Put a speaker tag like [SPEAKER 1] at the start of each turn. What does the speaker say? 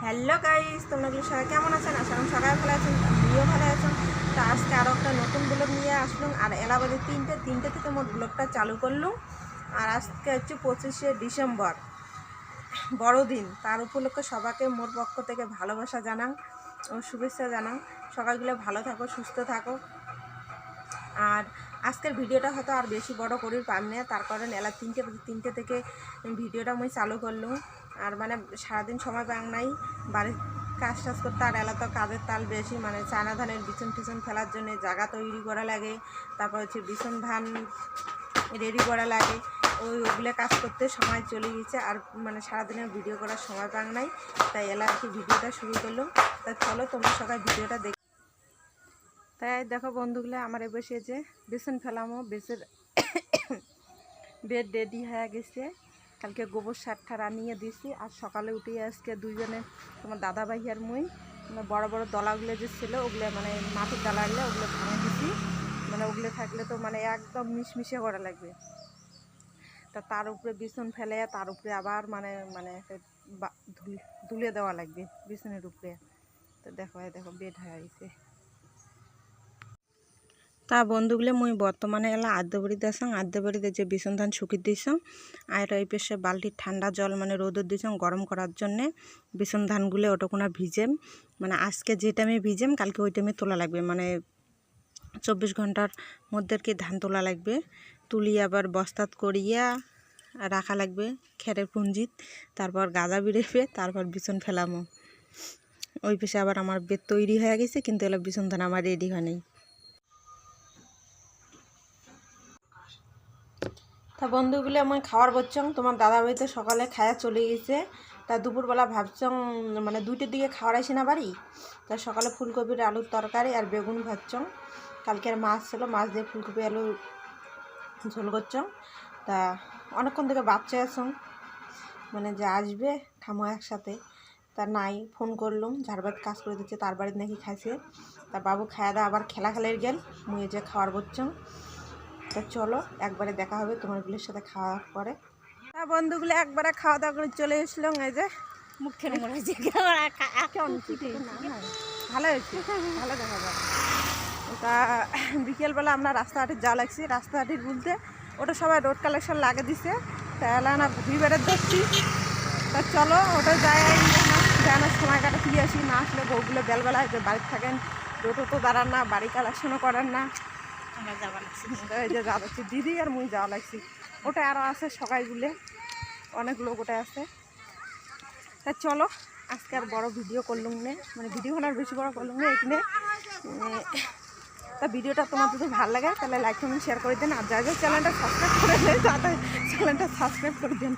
[SPEAKER 1] Hello guys, তোমরা সবাই কেমন আছেন? আশা করি সবাই ভালো আছেন, আমিও ভালো আছেন। তো আজকে আরও একটা নতুন ব্লগ নিয়ে আসলাম। আর এলাবাদে তিনটে থেকে মোট ব্লগটা চালু করলাম। আর আজকে হচ্ছে 25শে ডিসেম্বর, বড়দিন। তার উপলক্ষে সবাইকে মোর পক্ষ থেকে ভালোবাসা জানান ও শুভেচ্ছা জানান। সবাইগুলো ভালো থাকো, সুস্থ থাকো। আর আজকের ভিডিওটা হয়তো আর বেশি বড় করি পারব না, তার কারণ এলা তিনটে থেকে ভিডিওটা আমি চালু করলাম। আর মানে সারাদিন সময় পাং নাই বাড়ির কাজ টাজ করতে। আর এলা তো কাজের তাল বেশি, মানে চায়না ধানের বিছন টিছন ফেলার জন্য জায়গা তৈরি করা লাগে, তারপর হচ্ছে বিছন ধান রেডি করা লাগে। ওগুলো কাজ করতে সময় চলে গেছে, আর মানে সারাদিনের ভিডিও করার সময় পাং নাই। তাই এলা আর কি ভিডিওটা শুরু করলাম। তাই চলো তোমরা সবাই ভিডিওটা দেখ। তাই দেখো বন্ধুগুলো, আমার বসে যে বেসন ফেলামো, বেসের বেড রেডি হয়ে গেছে। কালকে গোবর সার ঠার আনিয়ে দিছি। আর সকালে উঠে আজকে দুইজনে তোমার দাদা ভাই আর মুই বড় বড় দলাগুলো যে ছিল ওগুলো মানে মাটির দলাগুলো ওগুলো ভাঙে দিছি। মানে ওগুলো থাকলে তো মানে একদম মিশমিশে করা লাগবে। তা তার উপরে বিছন ফেলে তার উপরে আবার মানে মানে ধুলে দেওয়া লাগবে বিছনের উপরে। তো দেখো দেখো বেড হয়ে গেছে। তা বন্ধুগুলো মুই বর্তমানে এলা আদ্য বাড়িতে আসলাম। আদ্য বাড়িতে যে বিছন ধান শুকিয়ে দিয়েছাম, আর এই পেশে বালতির ঠান্ডা জল মানে রোদর দিয়েছাম গরম করার জন্যে। বিছন ধানগুলো ওটুকুনা ভিজেম, মানে আজকে যে টাইমে ভিজেম কালকে ওই টাইমে তোলা লাগবে। মানে 24 ঘন্টার মধ্যে কি ধান তোলা লাগবে। তুলি আবার বস্তাত করিয়া রাখা লাগবে খেরের পুঞ্জিত। তারপর গাজা বিড়েবে, তারপর বিছন ফেলামো। ওই পেশে আবার আমার বেড তৈরি হয়ে গেছে, কিন্তু এলা বিছন ধান আমার রেডি হয় নাই। তা বন্ধুগুলো আমি খাওয়ার বলছং, তোমার দাদা বাড়িতে সকালে খায়া চলে গেছে। তা দুপুরবেলা ভাবছং মানে 2টের দিকে খাওয়ার আসি না বাড়ি। তা সকালে ফুলকপির আলুর তরকারি আর বেগুন ভাজছং। কালকের মাছ ছিল, মাছ দিয়ে ফুলকপি আলু ঝোল করছং। তা অনেকক্ষণ থেকে বাচ্চা আসং, মানে যে আসবে খামো একসাথে। তা নাই, ফোন করলুম, ঝাড়বাদ কাজ করে দিচ্ছে, তার বাড়িতে নাকি খাইছে। তা বাবু খাওয়া দাওয়া আবার খেলার গেল, মুই যে খাওয়ার বলছং। তো চলো একবারে দেখা হবে তোমারগুলোর সাথে খাওয়ার পরে। হ্যাঁ বন্ধুগুলো একবারে খাওয়া দাওয়া করে চলে এসলাম। এই যে মুখ ঠেনে মনে হয়েছে ভালো হয়েছে, ভালো দেখা যায়। তা বিকেলবেলা আমরা রাস্তাঘাটে যা লাগছি, রাস্তাঘাটের বলতে ওটা সবাই রোড কালেকশন লাগে দিছে। তা এলা না ঘুরি বেড়ে দেখছি। তা চলো ওটা যায় না সময় কাটা ফিরে আসি। না আসলে বউগুলো বেলবেলায় যে বাড়িতে থাকেন, টোটো তো দাঁড়ান না, বাড়ি কালেকশনও করেন না। আমরা যাওয়া লাগছি, এই যে যাওয়া লাগছি, দিদি আর মুই যাওয়া লাগছি। ওটা আরও আছে সবাইগুলো, অনেক লোক ওটা আছে। তা চলো আজকে আর বড় ভিডিও করলুম না, মানে ভিডিও আর বেশি বড় করলুম না এখানে। তা ভিডিওটা তোমার যদি ভালো লাগে তাহলে লাইক কমেন্ট শেয়ার করে দেন। আর যা যা চ্যানেলটা সাবস্ক্রাইব করে দেন তাদের চ্যানেলটা সাবস্ক্রাইব করে দেন।